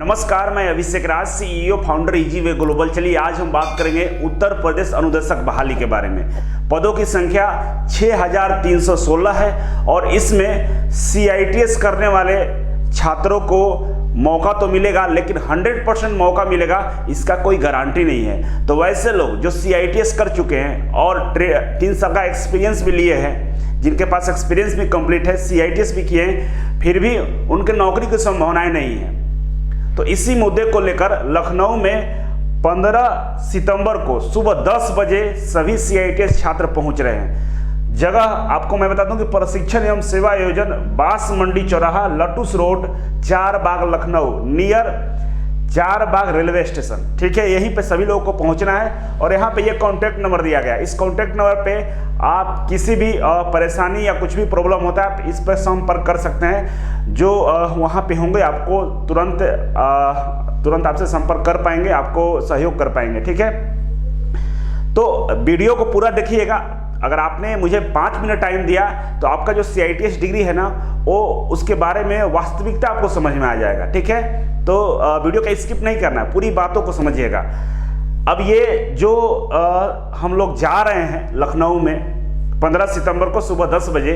नमस्कार, मैं Abhishek Raj, CEO founder Easy Way Global. चलिए आज हम बात करेंगे उत्तर प्रदेश अनुदेशक बहाली के बारे में। पदों की संख्या 6316 है और इसमें सीआईटीएस करने वाले छात्रों को मौका तो मिलेगा, लेकिन 100% मौका मिलेगा इसका कोई गारंटी नहीं है। तो वैसे लोग जो सीआईटीएस कर चुके हैं और 3 साल का एक्सपीरियंस भी लिए हैं, जिनके पास एक्सपीरियंस भी कंप्लीट है, सीआईटीएस भी किए हैं, फिर भी उनके नौकरी की संभावनाएं नहीं है, तो इसी मुद्दे को लेकर लखनऊ में 15 सितंबर को सुबह 10 बजे सभी सीआईटीएस छात्र पहुंच रहे हैं। जगह आपको मैं बता दूं कि प्रशिक्षण एवं सेवा आयोजन बांस मंडी चौराहा, लटूस रोड, 4 बाग, लखनऊ, नियर 4 बाग रेलवे स्टेशन। ठीक है, यहीं पे सभी लोगों को पहुंचना है और यहाँ पे ये कॉन्टैक्ट नंबर दिया गया है। इस कॉन्टैक्ट नंबर पे आप किसी भी परेशानी या कुछ भी प्रॉब्लम होता है, आप इस पर संपर्क कर सकते हैं। जो वहाँ पे होंगे आपको तुरंत आपसे संपर्क कर पाएंगे, आपको सहयोग कर पाएंगे। ठीक है, तो वीडियो को पूरा देखिएगा। अगर आपने मुझे 5 मिनट टाइम दिया तो आपका जो सीआईटीएस डिग्री है ना, वो उसके बारे में वास्तविकता आपको समझ में आ जाएगा। ठीक है, तो वीडियो का स्किप नहीं करना है, पूरी बातों को समझिएगा। अब ये जो हम लोग जा रहे हैं लखनऊ में 15 सितंबर को सुबह 10 बजे,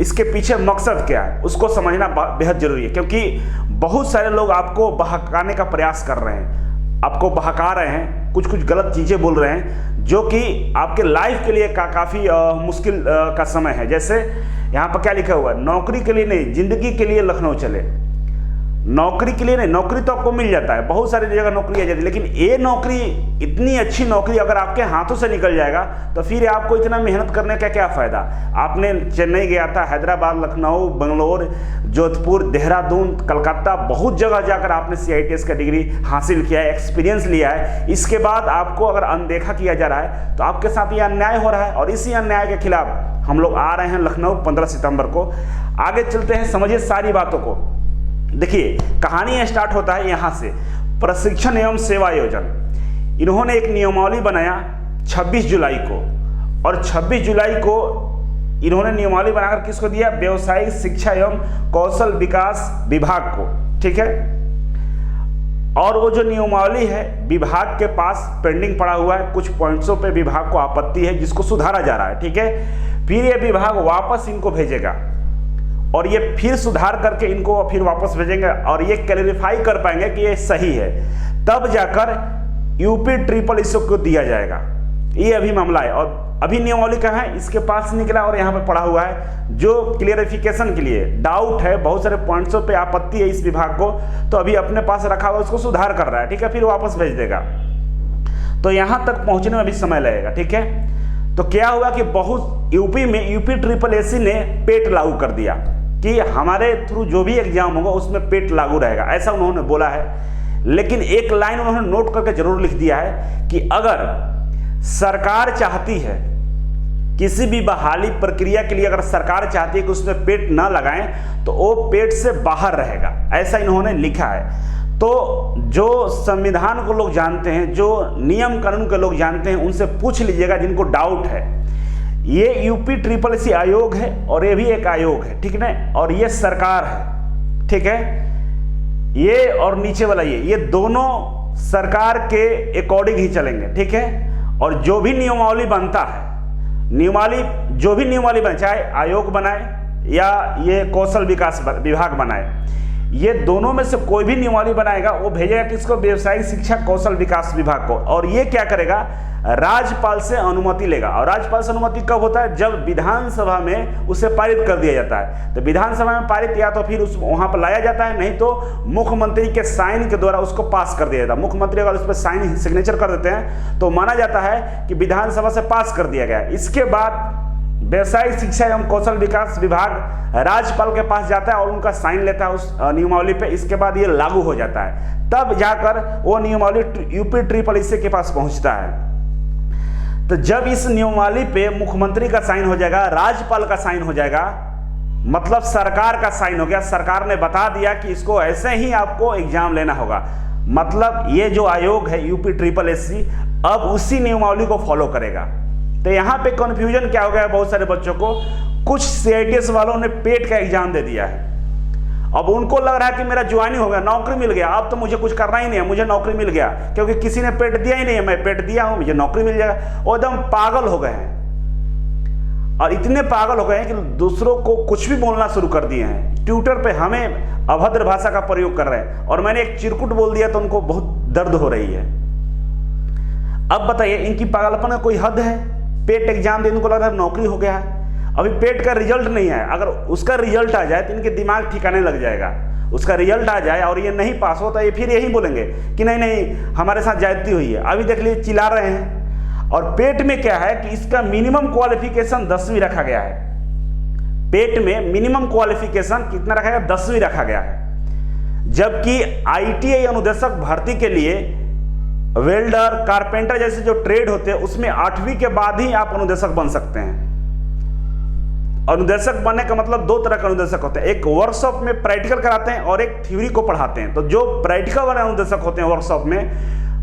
इसके पीछे मकसद क्या है उसको समझना बेहद जरूरी है, क्योंकि बहुत सारे लोग आपको बहकाने का प्रयास कर रहे हैं, आपको बहका रहे हैं, कुछ गलत चीज़ें बोल रहे हैं, जो कि आपके लाइफ के लिए काफ़ी मुश्किल का समय है। जैसे यहाँ पर क्या लिखा हुआ है, नौकरी के लिए नहीं, जिंदगी के लिए लखनऊ चले। नौकरी के लिए नहीं, नौकरी तो आपको मिल जाता है, बहुत सारी जगह नौकरी आ जाती है, लेकिन ये नौकरी, इतनी अच्छी नौकरी अगर आपके हाथों से निकल जाएगा तो फिर आपको इतना मेहनत करने का क्या फ़ायदा। आपने चेन्नई गया था, हैदराबाद, लखनऊ, बंगलोर, जोधपुर, देहरादून, कलकत्ता, बहुत जगह जाकर आपने सीआईटीएस का डिग्री हासिल किया है, एक्सपीरियंस लिया है। इसके बाद आपको अगर अनदेखा किया जा रहा है तो आपके साथ ये अन्याय हो रहा है, और इसी अन्याय के खिलाफ हम लोग आ रहे हैं लखनऊ 15 सितंबर को। आगे चलते हैं, समझिए सारी बातों को। देखिए, कहानी स्टार्ट होता है यहाँ से। प्रशिक्षण एवं सेवा आयोजन, इन्होंने एक नियमावली बनाया 26 जुलाई को, और 26 जुलाई को इन्होंने नियमावली बनाकर किसको दिया? व्यवसायिक शिक्षा एवं कौशल विकास विभाग को। ठीक है, और वो जो नियमावली है विभाग के पास पेंडिंग पड़ा हुआ है, कुछ पॉइंट्सों पे विभाग को आपत्ति है जिसको सुधारा जा रहा है। ठीक है, फिर ये विभाग वापस इनको भेजेगा और ये फिर सुधार करके इनको फिर वापस भेजेंगे और ये क्लैरिफाई कर पाएंगे कि ये सही है, तब जाकर यूपी ट्रिपल एस को दिया जाएगा। ये अभी मामला है, और अभी नियमावली कहाँ है, इसके पास निकला और यहाँ पे पड़ा हुआ है, जो क्लियरिफिकेशन के लिए डाउट है, बहुत सारे पॉइंट्सों पे आपत्ति है इस विभाग को, तो अभी अपने पास रखा हुआ उसको सुधार कर रहा है। ठीक है, फिर वापस भेज देगा, तो यहाँ तक पहुँचने में भी समय लगेगा। ठीक है, तो क्या हुआ कि बहुत यूपी ट्रिपल एसी ने पेट लागू कर दिया कि हमारे थ्रू जो भी एग्जाम होगा उसमें पेट लागू रहेगा, ऐसा उन्होंने बोला है। लेकिन एक लाइन उन्होंने नोट करके जरूर लिख दिया है कि अगर सरकार चाहती है, किसी भी बहाली प्रक्रिया के लिए अगर सरकार चाहती है कि उसमें पेट ना लगाएं तो वो पेट से बाहर रहेगा, ऐसा इन्होंने लिखा है। तो जो संविधान को लोग जानते हैं, जो नियम कानून के लोग जानते हैं, उनसे पूछ लीजिएगा जिनको डाउट है। ये यूपी ट्रिपल एसी आयोग है और ये भी एक आयोग है, ठीक ना, और ये सरकार है। ठीक है, ये और नीचे वाला ये दोनों सरकार के अकॉर्डिंग ही चलेंगे। ठीक है, और जो भी नियमावली बनता है, जो भी नियमावली बने, चाहे आयोग बनाए या ये कौशल विकास विभाग बनाए, ये दोनों में से कोई भी नियमावली बनाएगा वो भेजेगा किसको? व्यवसायिक शिक्षा कौशल विकास विभाग को। और ये क्या करेगा? राज्यपाल से अनुमति लेगा। और राज्यपाल से अनुमति कब होता है? जब विधानसभा में उसे पारित कर दिया जाता है। तो विधानसभा में पारित या तो फिर उस वहां पर लाया जाता है, नहीं तो मुख्यमंत्री के साइन के द्वारा उसको पास कर दिया जाता है। मुख्यमंत्री अगर उस पर साइन सिग्नेचर कर देते हैं तो माना जाता है कि विधानसभा से पास कर दिया गया। इसके बाद व्यवसायिक शिक्षा एवं कौशल विकास विभाग राज्यपाल के पास जाता है और उनका साइन लेता है उस नियमावली पे। इसके बाद ये लागू हो जाता है, तब जाकर वो नियमावली यूपी ट्रिपल एसी के पास पहुंचता है। तो जब इस नियमावली पे मुख्यमंत्री का साइन हो जाएगा, राज्यपाल का साइन हो जाएगा, मतलब सरकार का साइन हो गया। सरकार ने बता दिया कि इसको ऐसे ही आपको एग्जाम लेना होगा। मतलब ये जो आयोग है यूपी ट्रिपल एसी अब उसी नियमावली को फॉलो करेगा। तो यहाँ पे कंफ्यूजन क्या हो गया बहुत सारे बच्चों को, कुछ सीआईटीएस वालों ने पेट का एग्जाम दे दिया है अब उनको लग रहा है कि मेरा ज्वाइनिंग हो गया, नौकरी मिल गया, अब तो मुझे कुछ करना ही नहीं है, मुझे नौकरी मिल गया, क्योंकि किसी ने पेट दिया ही नहीं है, मैं पेट दिया हूं, मुझे नौकरी मिल जाएगा। वो एकदम पागल हो गए हैं, और इतने पागल हो गए हैं कि दूसरों को कुछ भी बोलना शुरू कर दिए हैं। ट्विटर पे हमें अभद्र भाषा का प्रयोग कर रहे हैं, और मैंने एक चिरकुट बोल दिया तो उनको बहुत दर्द हो रही है। अब बताइए, इनकी पागलपन का कोई हद है? पेट एग्जाम दे, इनको लग रहा है नौकरी हो गया है, अभी पेट का रिजल्ट नहीं है। अगर उसका रिजल्ट आ जाए तो इनके दिमाग ठिकाने लग जाएगा। उसका रिजल्ट आ जाए और ये नहीं पास हो तो ये फिर यही बोलेंगे कि नहीं नहीं हमारे साथ ज्यादती हुई है। अभी देख लीजिए चिल्ला रहे हैं। और पेट में क्या है कि इसका मिनिमम क्वालिफिकेशन 10वीं रखा गया है। पेट में मिनिमम क्वालिफिकेशन कितना रखा गया? 10वीं रखा गया है। जबकि ITI अनुदेशक भर्ती के लिए वेल्डर, कारपेंटर जैसे जो ट्रेड होते हैं उसमें 8वीं के बाद ही आप अनुदेशक बन सकते हैं। अनुदेशक बनने का मतलब 2 तरह का अनुदेशक होते हैं, एक वर्कशॉप में प्रैक्टिकल कराते हैं और एक थ्योरी को पढ़ाते हैं। तो जो प्रैक्टिकल वाले अनुदेशक होते हैं वर्कशॉप में,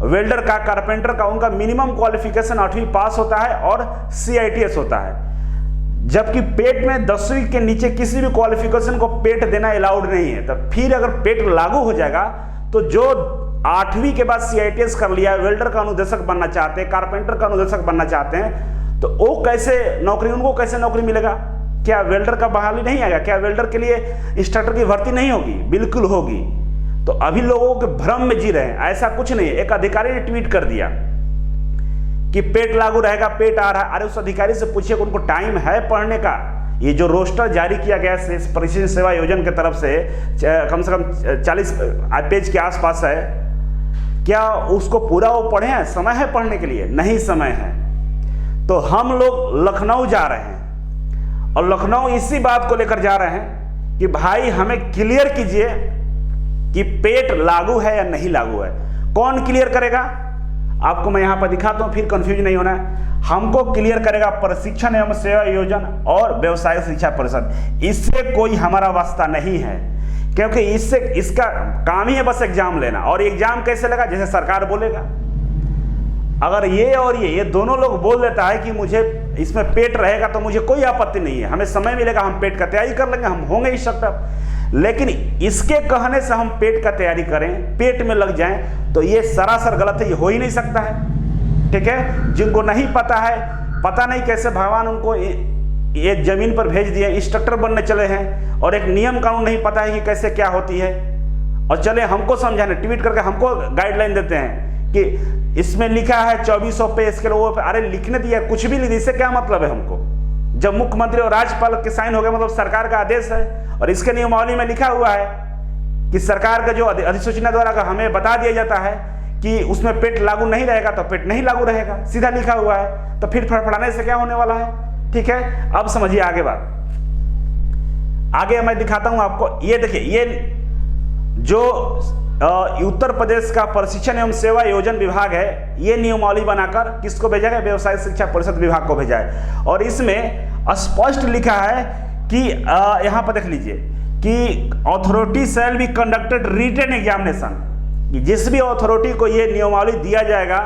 वेल्डर का, कारपेंटर का, उनका मिनिमम क्वालिफिकेशन 8वीं पास होता है और CITS होता है। जबकि पेट में 10वीं के नीचे किसी भी क्वालिफिकेशन को पेट देना अलाउड नहीं है। तो फिर अगर पेट लागू हो जाएगा तो जो 8वीं के बाद CITS कर लिया, वेल्डर का अनुदेशक बनना चाहते हैं, कारपेंटर का अनुदेशक बनना चाहते हैं, तो वो कैसे नौकरी, उनको कैसे नौकरी मिलेगा? क्या वेल्डर का बहाली नहीं आएगा? क्या वेल्डर के लिए इंस्ट्रक्टर की भर्ती नहीं होगी? बिल्कुल होगी। तो अभी लोगों के भ्रम में जी रहे हैं, ऐसा कुछ नहीं है। एक अधिकारी ने ट्वीट कर दिया कि पेट लागू रहेगा, पेट आ रहा है। अरे उस अधिकारी से पूछिए उनको टाइम है पढ़ने का? ये जो रोस्टर जारी किया गया परिशिष्ट सेवा योजना की तरफ से कम 40 पेज के आसपास है, क्या उसको पूरा वो पढ़े हैं? समय है पढ़ने के लिए? नहीं समय है। तो हम लोग लखनऊ जा रहे हैं और लखनऊ इसी बात को लेकर जा रहे हैं कि भाई हमें क्लियर कीजिए कि पेट लागू है या नहीं लागू है। कौन क्लियर करेगा? आपको मैं यहां पर दिखाता हूं, फिर कंफ्यूज नहीं होना है। हमको क्लियर करेगा प्रशिक्षण एवं सेवा योजना और व्यवसायिक शिक्षा परिषद। इससे कोई हमारा वास्ता नहीं है, क्योंकि इससे इसका काम ही है बस एग्जाम लेना। और एग्जाम कैसे लगा? जैसे सरकार बोलेगा। अगर ये और ये दोनों लोग बोल देता है कि मुझे इसमें पेट रहेगा तो मुझे कोई आपत्ति नहीं है, हमें समय मिलेगा, हम पेट का तैयारी कर लेंगे, हम होंगे इंस्ट्रक्टर। लेकिन इसके कहने से हम पेट का तैयारी करें, पेट में लग जाएं, तो ये सरासर गलत है, ये हो ही नहीं सकता है। ठीक है, जिनको नहीं पता है, पता नहीं कैसे भगवान उनको ये जमीन पर भेज दिए, इंस्ट्रक्टर बनने चले हैं, और एक नियम कानून नहीं पता है कि कैसे क्या होती है, और चले हमको समझाने, ट्वीट करके हमको गाइडलाइन देते हैं कि इसमें लिखा है 2400 पे स्केल वो पे। अरे लिखने दिया, कुछ भी लिख, इससे क्या मतलब है हमको? जब मुख्यमंत्री और राज्यपाल के साइन हो गए मतलब सरकार का आदेश है, और इसके नियमावली में लिखा हुआ है कि सरकार का जो अधिसूचना द्वारा अगर हमें बता दिया जाता है कि उसमें पेट लागू नहीं रहेगा तो पेट नहीं लागू रहेगा, सीधा लिखा हुआ है। तो फिर फड़फड़ाने से क्या होने वाला है? ठीक है, अब समझिए आगे बात। आगे मैं दिखाता हूं आपको। ये देखिए, ये जो उत्तर प्रदेश का प्रशिक्षण एवं सेवा योजना विभाग है, ये नियमावली बनाकर किसको भेजा गया? व्यवसायिक शिक्षा परिषद विभाग को भेजा है। और इसमें स्पष्ट लिखा है कि यहां पर देख लीजिए कि authority shall be conducted written examination. जिस भी अथॉरिटी को ये नियमावली दिया जाएगा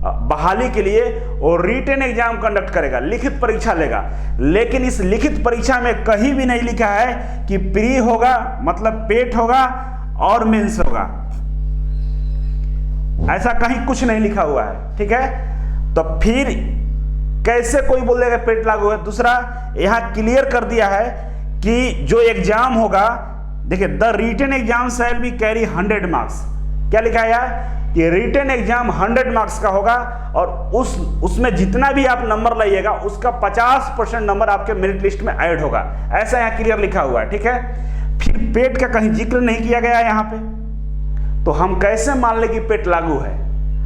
बहाली के लिए, और रिटन एग्जाम कंडक्ट करेगा, लिखित परीक्षा लेगा। लेकिन इस लिखित परीक्षा में कहीं भी नहीं लिखा है कि प्री होगा, मतलब पेट होगा और मेंस होगा, ऐसा कहीं कुछ नहीं लिखा हुआ है। ठीक है, तो फिर कैसे कोई बोल देगा पेट लागू है? दूसरा, यहां क्लियर कर दिया है कि जो एग्जाम होगा, देखिए, the written exam shall be carry 100 marks. क्या लिखा है यार? कि रिटन एग्जाम 100 मार्क्स का होगा, और उसमें जितना भी आप नंबर लाइएगा उसका 50% नंबर आपके मेरिट लिस्ट में ऐड होगा, ऐसा यहाँ क्लियर लिखा हुआ है। ठीक है, फिर पेट का कहीं जिक्र नहीं किया गया है यहाँ पे, तो हम कैसे मान ले कि पेट लागू है?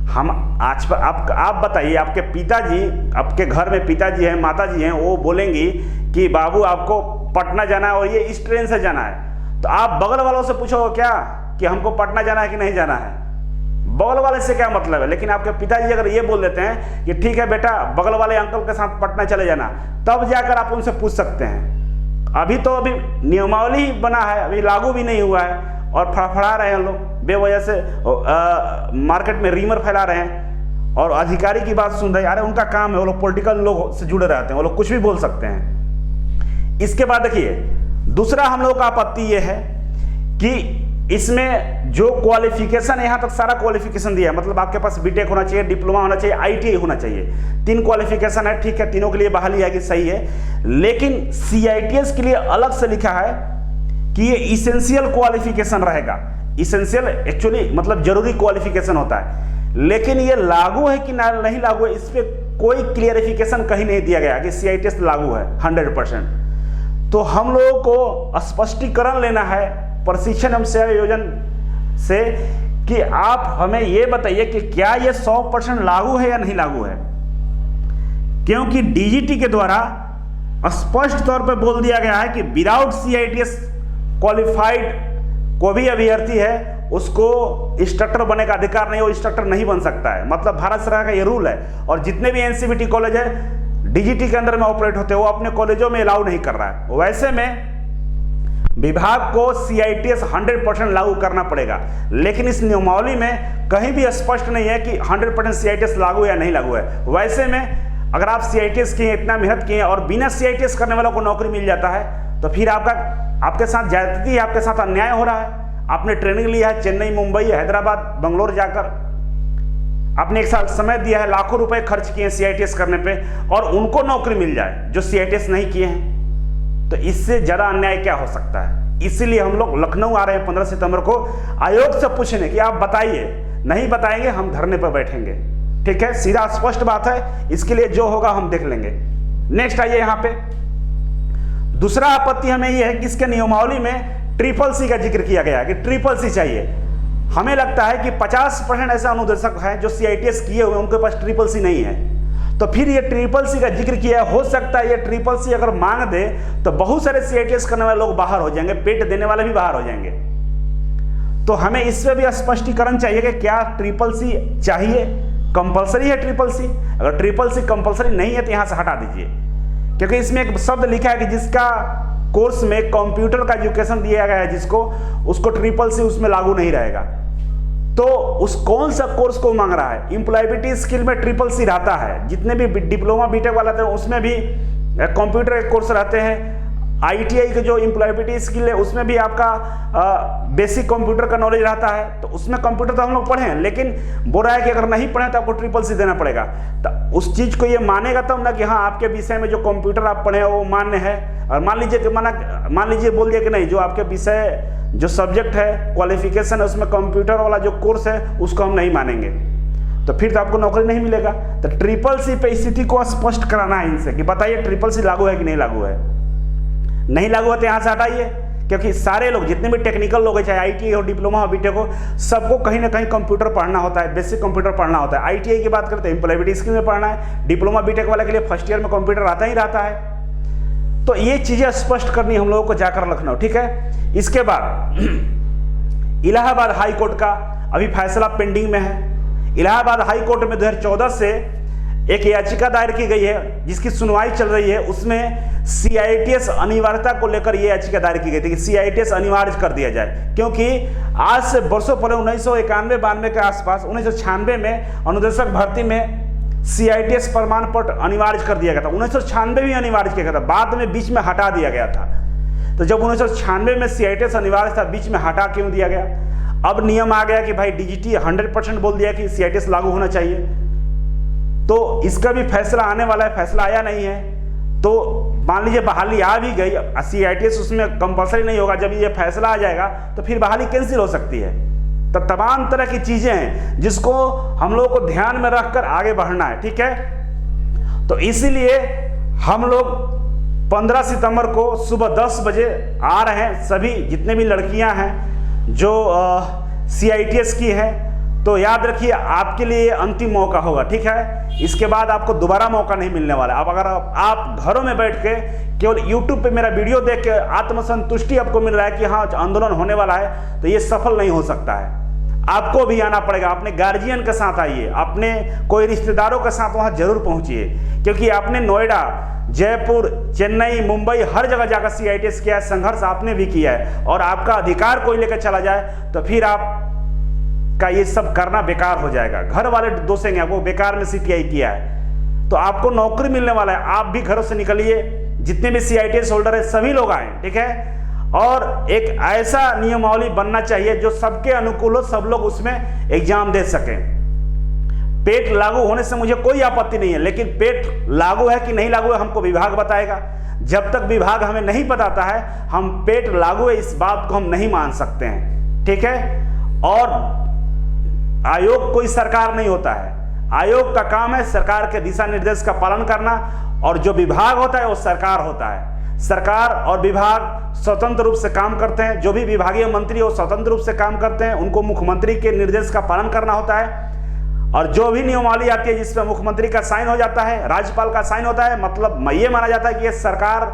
हम आज पर आप बताइए, आपके पिताजी, आपके घर में पिताजी हैं, माताजी हैं, वो बोलेंगी कि बाबू आपको पटना जाना है और ये इस ट्रेन से जाना है, तो आप बगल वालों से पूछोगे क्या कि हमको पटना जाना है कि नहीं जाना है? बगल वाले से क्या मतलब है? लेकिन आपके पिताजी अगर ये बोल देते हैं कि ठीक है बेटा, बगल वाले अंकल के साथ पटना चले जाना, तब जाकर आप उनसे पूछ सकते हैं। अभी तो अभी नियमावली ही बना है, अभी लागू भी नहीं हुआ है, और फड़फड़ा रहे हैं लोग बेवजह से, मार्केट में रीमर फैला रहे हैं, और अधिकारी की बात सुन रहे हैं। अरे उनका काम है, वो लोग पॉलिटिकल लोग से जुड़े रहते हैं, वो लोग कुछ भी बोल सकते हैं। इसके बाद देखिए, दूसरा हम लोग का आपत्ति ये है कि इसमें जो क्वालिफिकेशन है, यहाँ तक सारा क्वालिफिकेशन दिया है, मतलब आपके पास बीटेक होना चाहिए, डिप्लोमा होना चाहिए, आईटीआई होना चाहिए, 3 क्वालिफिकेशन है, ठीक है, तीनों के लिए बहाली आएगी, सही है। लेकिन सीआईटीएस के लिए अलग से लिखा है कि ये इसेंशियल क्वालिफिकेशन रहेगा। इसेंशियल एक्चुअली मतलब जरूरी क्वालिफिकेशन होता है, लेकिन ये लागू है कि नहीं लागू है, इस पर कोई क्लियरिफिकेशन कहीं नहीं दिया गया कि सीआईटीएस लागू है 100%। तो हम लोगों को स्पष्टीकरण लेना है प्रशिक्षण एवं सेवा योजना से कि आप हमें ये बताइए कि क्या ये 100% लागू है या नहीं लागू है, क्योंकि डीजीटी के द्वारा स्पष्ट तौर पर बोल दिया गया है कि विदाउट सीआईटीएस क्वालिफाइड कोई भी अभ्यर्थी है उसको इंस्ट्रक्टर बनने का अधिकार नहीं, वो इंस्ट्रक्टर नहीं बन सकता है। मतलब भारत सरकार का ये रूल है, और जितने भी एनसीवीटी कॉलेज है डीजीटी के अंदर में ऑपरेट होते हैं वो अपने कॉलेजों में अलाउ नहीं कर रहा है। वैसे में विभाग को सीआईटीएस 100% लागू करना पड़ेगा, लेकिन इस नियमावली में कहीं भी स्पष्ट नहीं है कि 100% सीआईटीएस लागू या नहीं लागू है। वैसे में अगर आप सीआईटीएस किए, इतना मेहनत किए और बिना सीआईटीएस करने वालों को नौकरी मिल जाता है तो फिर आपके साथ ज्यादती, आपके साथ अन्याय हो रहा है। आपने ट्रेनिंग लिया है चेन्नई, मुंबई, हैदराबाद, बंगलोर जाकर, आपने 1 साल समय दिया है, लाखों रुपए खर्च किए सीआईटीएस करने पे, और उनको नौकरी मिल जाए जो सीआईटीएस नहीं किए हैं, तो इससे ज्यादा अन्याय क्या हो सकता है। इसीलिए हम लोग लखनऊ आ रहे हैं 15 सितंबर को आयोग से पूछने कि आप बताइए। नहीं बताएंगे हम धरने पर बैठेंगे, ठीक है, सीधा स्पष्ट बात है। इसके लिए जो होगा हम देख लेंगे। नेक्स्ट आइए, यहाँ पे दूसरा आपत्ति हमें यह है कि इसके नियमावली में CCC का जिक्र किया गया है कि CCC चाहिए। हमें लगता है कि 50% ऐसे अनुदेशक हैं जो सीआईटीएस किए हुए, उनके पास CCC नहीं है, तो फिर ये CCC का जिक्र किया हो सकता है ये CCC अगर मांग दे तो बहुत सारे सीआईटीएस करने वाले लोग बाहर हो जाएंगे, पेट देने वाले भी बाहर हो जाएंगे। तो हमें इससे भी स्पष्टीकरण चाहिए कि क्या CCC चाहिए, कंपलसरी है CCC? अगर CCC कंपलसरी नहीं है तो यहां से हटा दीजिए, क्योंकि इसमें एक शब्द लिखा है कि जिसका कोर्स में कंप्यूटर का एजुकेशन दिया गया है जिसको, उसको CCC उसमें लागू नहीं रहेगा। तो उस कौन सा कोर्स को मांग रहा है? एम्प्लॉयबिलिटी स्किल में CCC रहता है, जितने भी डिप्लोमा बीटेक वाला थे उसमें भी कंप्यूटर के कोर्स रहते हैं। आईटीआई के जो एम्प्लॉयबिलिटी स्किल है उसमें भी आपका बेसिक कंप्यूटर का नॉलेज रहता है, तो उसमें कंप्यूटर तो हम लोग पढ़े हैं, लेकिन बोल रहा है कि अगर नहीं पढ़े तो आपको CCC देना पड़ेगा। तो उस चीज को ये मानेगा तब ना कि हाँ आपके विषय में जो कंप्यूटर आप पढ़े वो मान्य है। और मान लीजिए बोल दिया कि नहीं, जो आपके विषय जो सब्जेक्ट है क्वालिफिकेशन है उसमें कंप्यूटर वाला जो कोर्स है उसको हम नहीं मानेंगे, तो फिर तो आपको नौकरी नहीं मिलेगा। तो CCC पे स्थिति को स्पष्ट कराना है इनसे कि बताइए CCC लागू है कि नहीं लागू है। नहीं लागू है तो यहाँ से हटाइए, क्योंकि सारे लोग जितने भी टेक्निकल लोग हैं, चाहे आईटीआई हो, डिप्लोमा हो, बीटेक हो, सबको कहीं ना कहीं कंप्यूटर पढ़ना होता है, बेसिक कंप्यूटर पढ़ना होता है। आईटीआई की बात करते हैं एम्प्लॉयबिलिटी स्किल में पढ़ना है, डिप्लोमा बीटेक वाले के लिए फर्स्ट ईयर में कंप्यूटर आता ही रहता है। तो ये चीजें स्पष्ट करनी हम लोगों को जाकर लखनऊ, ठीक है। इसके बाद इलाहाबाद हाई कोर्ट का अभी फैसला पेंडिंग में है। इलाहाबाद हाई कोर्ट में 2014 से एक याचिका दायर की गई है जिसकी सुनवाई चल रही है। उसमें सीआईटीएस अनिवार्यता को लेकर यह याचिका दायर की गई थी कि सीआईटीएस अनिवार्य कर दिया जाए, क्योंकि आज से वर्षों पहले 1991-92 के आसपास 1996 में अनुदेशक भर्ती में सीआईटीएस प्रमाण पत्र अनिवार्य कर दिया गया था। 1996 में अनिवार्य किया गया था, बाद में बीच में हटा दिया गया था। तो जब 1996 में सीआईटीएस अनिवार्य था, बीच में हटा क्यों दिया गया? अब नियम आ गया कि भाई डीजीटी 100% बोल दिया कि सीआईटीएस लागू होना चाहिए। तो इसका भी फैसला आने वाला है, फैसला आया नहीं है। तो मान लीजिए बहाली आ भी गई, सीआईटीएस उसमें कंपलसरी नहीं होगा, जब ये फैसला आ जाएगा तो फिर बहाली कैंसिल हो सकती है। तो तमाम तरह की चीजें हैं जिसको हम लोग को ध्यान में रखकर आगे बढ़ना है, ठीक है। तो इसीलिए हम लोग 15 सितंबर को सुबह 10 बजे आ रहे हैं। सभी जितने भी लड़कियां हैं जो सीआईटीएस की है, तो याद रखिए आपके लिए अंतिम मौका होगा, ठीक है। इसके बाद आपको दोबारा मौका नहीं मिलने वाला। अब अगर आप घरों में बैठ के केवल YouTube पे मेरा वीडियो देख के आत्मसंतुष्टि आपको मिल रहा है कि हाँ आंदोलन होने वाला है, तो ये सफल नहीं हो सकता है। आपको भी आना पड़ेगा, अपने गार्जियन के साथ आइए, अपने कोई रिश्तेदारों के साथ वहां जरूर पहुंचिए, क्योंकि आपने नोएडा, जयपुर, चेन्नई, मुंबई हर जगह जाकर सीआईटीएस किया है, संघर्ष आपने भी किया है, और आपका अधिकार कोई लेकर चला जाए तो फिर आप का ये सब करना बेकार हो जाएगा। घर वाले दोषेंगे वो बेकार में सीटीआई किया है। तो आपको नौकरी मिलने वाला है, आप भी घरों से निकलिए। जितने भी सीआईटीएस होल्डर है सभी लोग आए, ठीक है। और एक ऐसा नियमावली बनना चाहिए जो सबके अनुकूल हो, सब लोग उसमें एग्जाम दे सकें। पेट लागू होने से मुझे कोई आपत्ति नहीं है, लेकिन पेट लागू है कि नहीं लागू है हमको विभाग बताएगा। जब तक विभाग हमें नहीं बताता है, हम पेट लागू है इस बात को हम नहीं मान सकते हैं, ठीक है। और आयोग कोई सरकार नहीं होता है, आयोग का काम है सरकार के दिशा निर्देश का पालन करना, और जो विभाग होता है वो सरकार होता है। सरकार और विभाग स्वतंत्र रूप से काम करते हैं, जो भी विभागीय मंत्री वो स्वतंत्र रूप से काम करते हैं, उनको मुख्यमंत्री के निर्देश का पालन करना होता है। और जो भी नियमावली आती है जिसमें मुख्यमंत्री का साइन हो जाता है, राज्यपाल का साइन होता है, मतलब ये माना जाता है कि ये सरकार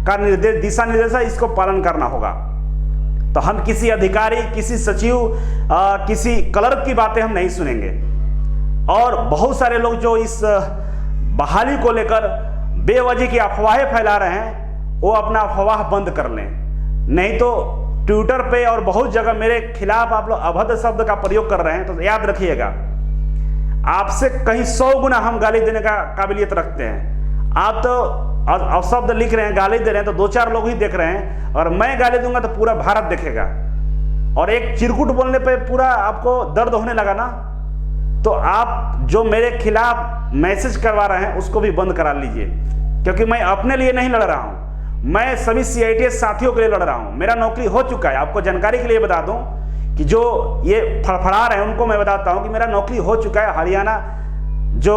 का निर्देश, दिशा निर्देश है, इसको पालन करना होगा। तो हम किसी अधिकारी, किसी सचिव, किसी क्लर्क की बातें हम नहीं सुनेंगे। और बहुत सारे लोग जो इस बहाली को लेकर बेवजह की अफवाहें फैला रहे हैं, वो अपना अफवाह बंद कर लें, नहीं तो ट्विटर पे और बहुत जगह मेरे खिलाफ आप लोग अभद्र शब्द का प्रयोग कर रहे हैं। तो याद रखिएगा, आपसे कहीं 100 गुना हम गाली देने का काबिलियत रखते हैं। आप तो अपशब्द लिख रहे हैं, गाली दे रहे हैं, तो 2-4 लोग ही देख रहे हैं, और मैं गाली दूंगा तो पूरा भारत देखेगा। और एक चिरकुट बोलने पे पूरा आपको दर्द होने लगा ना, तो आप जो मेरे खिलाफ मैसेज करवा रहे हैं उसको भी बंद करा लीजिए, क्योंकि मैं अपने लिए नहीं लड़ रहा हूं, मैं सभी CITS साथियों के लिए लड़ रहा हूं। मेरा नौकरी हो चुका है। आपको जानकारी के लिए बता दूं कि जो ये फड़फड़ा रहे हैं उनको मैं बताता हूं कि मेरा नौकरी हो चुका है। हरियाणा जो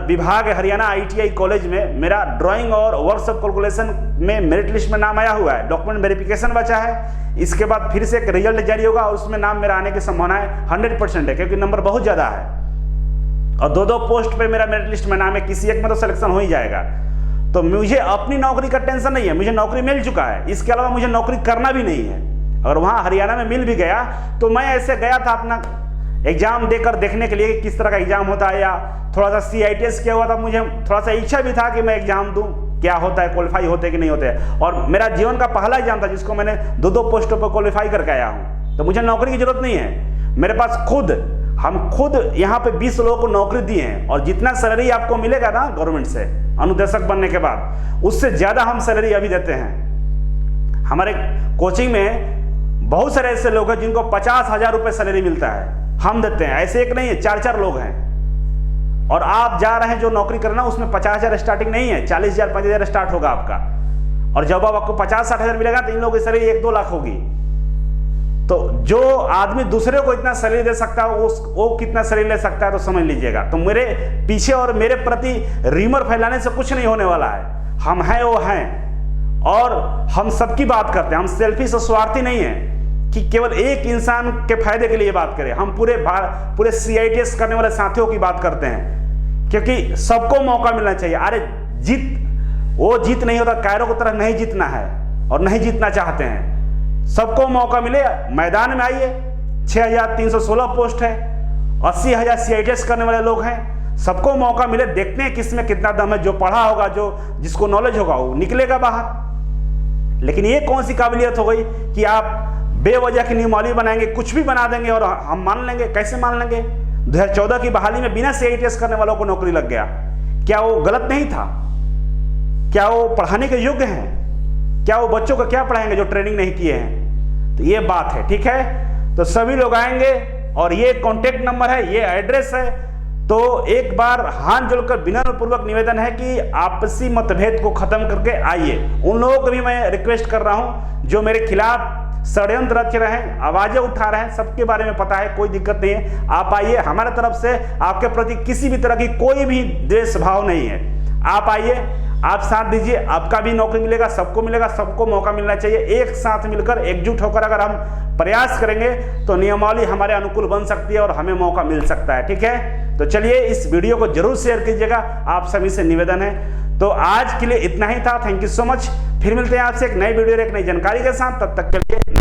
विभाग है, हरियाणा ITI कॉलेज में मेरा ड्राइंग और वर्कशॉप कैलकुलेशन में मेरिट लिस्ट में नाम आया हुआ है। डॉक्यूमेंट वेरिफिकेशन बचा है, इसके बाद फिर से एक रिजल्ट जारी होगा, उसमें नाम मेरा आने की संभावनाएं 100% है, क्योंकि नंबर बहुत ज़्यादा है और 2-2 पोस्ट पे मेरा मेरिट लिस्ट में नाम है, किसी एक में तो सिलेक्शन हो ही जाएगा। तो मुझे अपनी नौकरी का टेंशन नहीं है, मुझे नौकरी मिल चुका है, इसके अलावा मुझे नौकरी करना भी नहीं है। अगर वहाँ हरियाणा में मिल भी गया तो मैं ऐसे गया था अपना एग्जाम देकर देखने के लिए कि किस तरह का एग्जाम होता है, या थोड़ा सा CITS किया हुआ था, मुझे थोड़ा सा इच्छा भी था कि मैं एग्जाम दूं, क्या होता है, क्वालिफाई होते कि नहीं होते। और मेरा जीवन का पहला एग्जाम था जिसको मैंने 2-2 पोस्टों पर क्वालिफाई करके आया हूं। तो मुझे नौकरी की जरूरत नहीं है। मेरे पास हम खुद यहाँ पे 20 लोगों को नौकरी दिए हैं, और जितना सैलरी आपको मिलेगा ना गवर्नमेंट से अनुदेशक बनने के बाद, उससे ज्यादा हम सैलरी अभी देते हैं। हमारे कोचिंग में बहुत सारे ऐसे लोग हैं जिनको 50,000 रुपये सैलरी मिलता है, हम देते हैं। ऐसे एक नहीं है, 4-4 लोग हैं। और आप जा रहे हैं जो नौकरी करना, उसमें 50,000 स्टार्टिंग नहीं है, 40,000 50,000 स्टार्ट होगा आपका। और जब आपको 50-60,000 मिलेगा तो इन लोगों की सैलरी 1-2 लाख होगी। तो जो आदमी दूसरे को इतना सैलरी दे सकता है वो कितना सैलरी ले सकता है, तो समझ लीजिएगा। तो मेरे पीछे और मेरे प्रति रीमर फैलाने से कुछ नहीं होने वाला है। हम हैं वो हैं, और हम सबकी बात करते हैं। हम सेल्फिश और स्वार्थी नहीं है कि केवल एक इंसान के फायदे के लिए बात करें। हम पूरे CITS करने वाले साथियों की बात करते हैं, क्योंकि सबको मौका मिलना चाहिए। अरे वो जीत नहीं होता, कायरों की तरह नहीं जीतना है और नहीं जीतना चाहते हैं। सबको मौका मिले, मैदान में आइए। 6,316 पोस्ट है, 80,000 CITS करने वाले लोग हैं। सबको मौका मिले, देखते हैं किसमें कितना दम है। जो पढ़ा होगा, जिसको नॉलेज होगा, वो निकलेगा बाहर। लेकिन ये कौन सी काबिलियत हो गई कि आप बेवजह की नियमावली बनाएंगे, कुछ भी बना देंगे और हम मान लेंगे? कैसे मान लेंगे? 2014 की बहाली में बिना CITS करने वालों को नौकरी लग गया। क्या वो गलत नहीं था? क्या वो पढ़ाने के योग्य हैं? क्या वो बच्चों को क्या पढ़ाएंगे जो ट्रेनिंग नहीं किए हैं? तो ये बात है, ठीक है। तो सभी लोग आएंगे, और ये कॉन्टेक्ट नंबर है, ये एड्रेस है। तो एक बार हाथ जोड़कर विनम्रपूर्वक निवेदन है कि आपसी मतभेद को खत्म करके आइए। उन लोगों को भी मैं रिक्वेस्ट कर रहा हूं जो मेरे खिलाफ षड्यंत्र रच रहे हैं, आवाजें उठा रहे हैं, सबके बारे में पता है, कोई दिक्कत नहीं है। आप आइए, हमारे तरफ से आपके प्रति किसी भी तरह की कोई भी द्वेष भाव नहीं है। आप आइए, आप साथ दीजिए, आपका भी नौकरी मिलेगा, सबको मिलेगा, सबको मौका मिलना चाहिए। एक साथ मिलकर एकजुट होकर अगर हम प्रयास करेंगे तो नियमावली हमारे अनुकूल बन सकती है और हमें मौका मिल सकता है, ठीक है। तो चलिए इस वीडियो को जरूर शेयर कीजिएगा, आप सभी से निवेदन है। तो आज के लिए इतना ही था। Thank you so much. फिर मिलते हैं आपसे एक नई वीडियो, एक नई जानकारी के साथ। तब तक के लिए